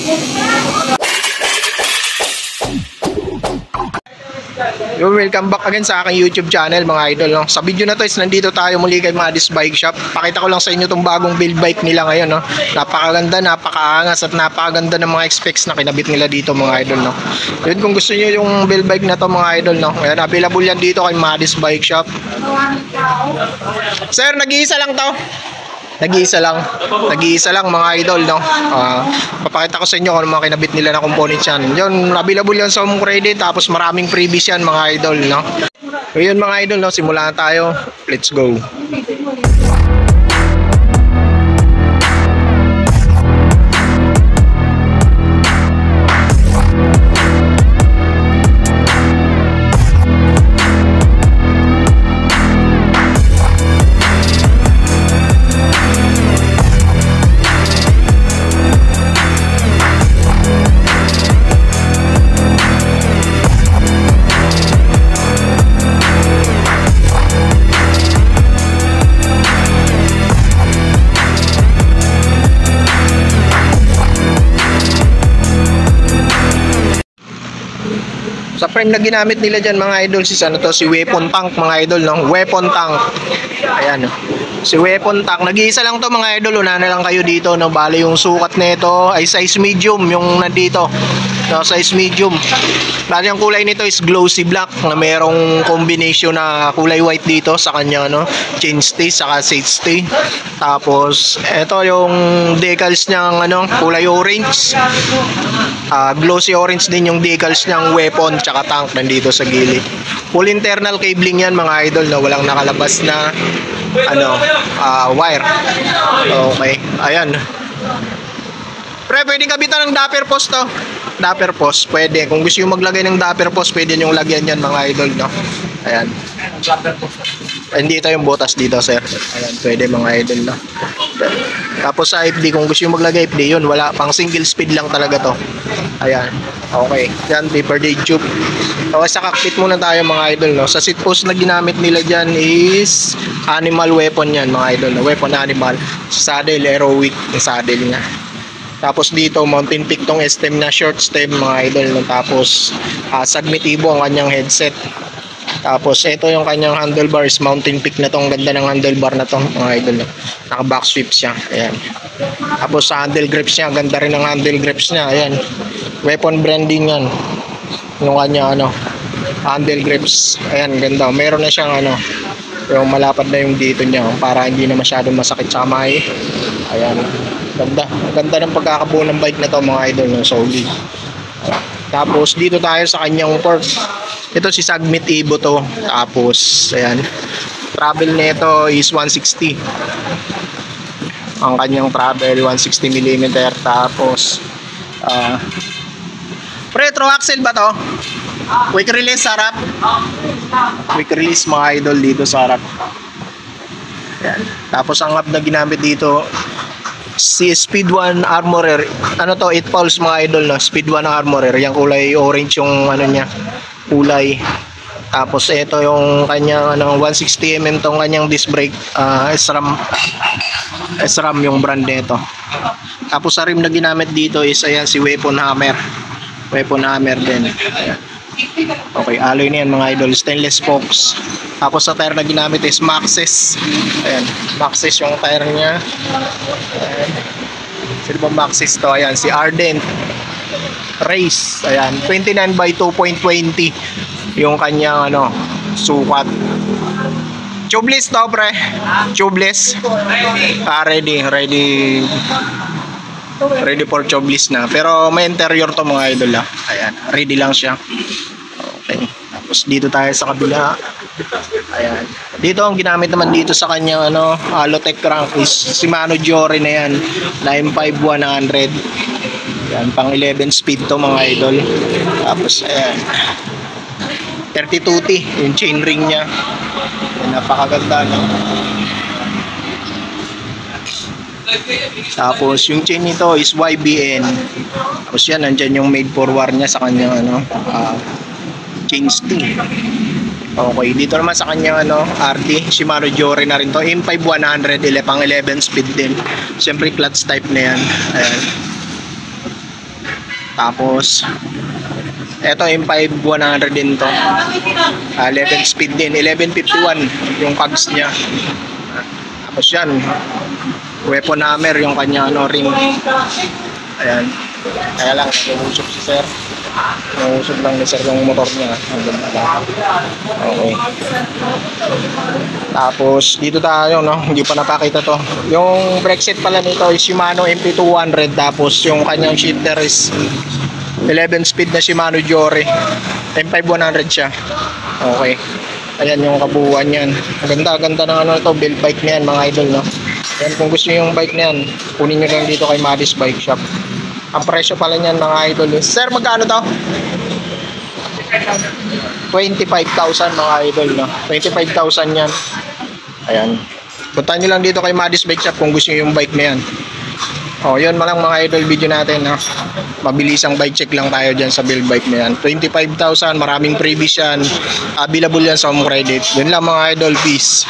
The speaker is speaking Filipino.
Yo, welcome back again sa aking YouTube channel mga idol, no? Sa video na to is nandito tayo muli kay Maddie's Bike Shop. Pakita ko lang sa inyo itong bagong build bike nila ngayon, no? Napakaganda, napakaangas at napakaganda ng mga specs na kinabit nila dito mga idol, no? Yun, kung gusto niyo yung build bike na to mga idol, no? Ayan, available yan dito kay Maddie's Bike Shop. Sir, nag-iisa lang to. Nag-iisa lang mga idol, no? Papakita ko sa inyo kung ano mga kinabit nila na components yan. Yun, available yan sa home credit, tapos maraming freebies yan mga idol, no? So yun mga idol, no? Simulan tayo. Let's go. Sa frame na ginamit nila dyan mga idol, si weapon tank mga idol, no? Weapon tank. Ayan, no? Si weapon tank, nag-iisa lang to mga idol. Una na lang kayo dito, no? Bale yung sukat nito ay size medium yung nandito, no? Size medium. Bale yung kulay nito is glossy black na merong combination na kulay white dito sa kanya, no? Chain stay saka seat stay. Tapos ito yung decals niyang kulay orange. Glossy orange din yung decals niyang weapon tsaka tank nandito sa gilid. Full internal cabling yan mga idol, no? Walang nakalabas na wire. Okay, ayan. Pre, pwedeng kabitan ng dapper post to. Dapper post, pwede. Kung gusto yung maglagay ng dapper post, pwede nyo lagyan yan mga idol, no? Ayan. Hindi ito yung butas dito, sir. Ayan, pwede mga idol, no? Tapos sa FD, kung gusto yung maglagay FD, yun, wala. Pang single speed lang talaga to. Ayan. Okay. Yan, paper day tube. Okay, sa cockpit muna tayo mga idol, no? Sa seat post na ginamit nila dyan is animal weapon yan mga idol, no? Weapon animal. Saddle, aerowick yung saddle niya. Tapos dito, mountain peak tong stem na short stem mga idol, no? Tapos sagmitibo ang kanyang headset. Tapos ito yung kanyang handlebars, mountain peak na tong, ganda ng handlebar na tong mga idol, no? Naka back sweep siya. Ayan. Tapos sa handle grips niya, ganda rin ng handle grips niya. Ayan. Weapon branding yan. Yung kanya handle grips. Ayan, ganda. Meron na siyang yung malapad na yung dito niya para hindi na masyadong masakit sa kamay. Ayan. Ganda. Ganda ng pagkakabuo ng bike na to mga idol, no? Solid. Tapos dito tayo sa kanyang fork. Ito si Sagmit Evo to. Tapos ayan. Travel nito is 160. Ang kanyang travel 160mm. Tapos retro axle ba to? Quick release sa harap. Quick release mga idol dito sa harap. Ayan. Tapos ang hub na ginamit dito si Speed 1 Armorer. To? 8 pulse mga idol, no? Speed 1 Armorer. Yung kulay orange yung niya, kulay. Tapos ito yung kanyang 160mm tong kanyang disc brake, SRAM yung brand nito. Tapos sa rim na ginamit dito is ayan si Weapon Hammer. Weapon Hammer din. Ayan. Okay, alloy na yan mga idol, stainless spokes. Tapos sa tire na ginamit is Maxxis. Ayan, Maxxis yung tire niya. Ayan. Sino ba Maxxis to? Ayan, si Ardent Race. Ayan, 29 by 2.20 yung kanyang sukat. Tubeless to, pre. Tubeless. Ready for tubeless na. Pero may interior to mga idol, Ayan, ready lang siya. Okay. Tapos dito tayo sa kabila. Ayan. Dito ang ginamit naman dito sa kanyang Halotech crank is Shimano Giore na yan. 95100. Ayan, pang 11 speed to mga idol. Tapos ayan. 32T yung chain ring niya. Ayan, napakaganda, no? Tapos yung chain nito is YBN. Tapos yan, nandyan yung made for war niya sa kanyang chain stay. Okay, dito naman sa kanyang RD, Shimano Giore na rin to. M5100, pang 11 speed din. Siyempre clutch type na yan. Ayan. Tapos eto M5 100 din to. 11 speed din, 1151 yung cogs niya. Tapos yan, weapon hammer yung kanya ring. Ayan. Kaya lang, nag-uusap si sir. Nag-uusap lang ni sir yung motor niya. Okay. Tapos, dito tayo, no? Hindi pa napakita to. Yung brake set pala nito is Shimano MP200. Tapos, yung kanyang shifter is 11 speed na Shimano Jory. M5100 siya. Okay. Ayan yung kabuuan yan. Ganda-ganda ng ito, build bike na yan, mga idol, no? Yan, kung gusto nyo yung bike na yan, kunin nyo lang dito kay Maddie's Bike Shop. Ang presyo pala niyan, mga idol. Sir, magkano to? 25,000 mga idol, no? 25,000 yan. Ayan. Punta nyo lang dito kay Maddie's Bike Shop kung gusto nyo yung bike na yan. O, yun malang mga idol video natin, no? Mabilisang bike check lang tayo dyan sa build bike na yan. 25,000, maraming previous yan. Available yan sa home credit. Yun lang mga idol, peace.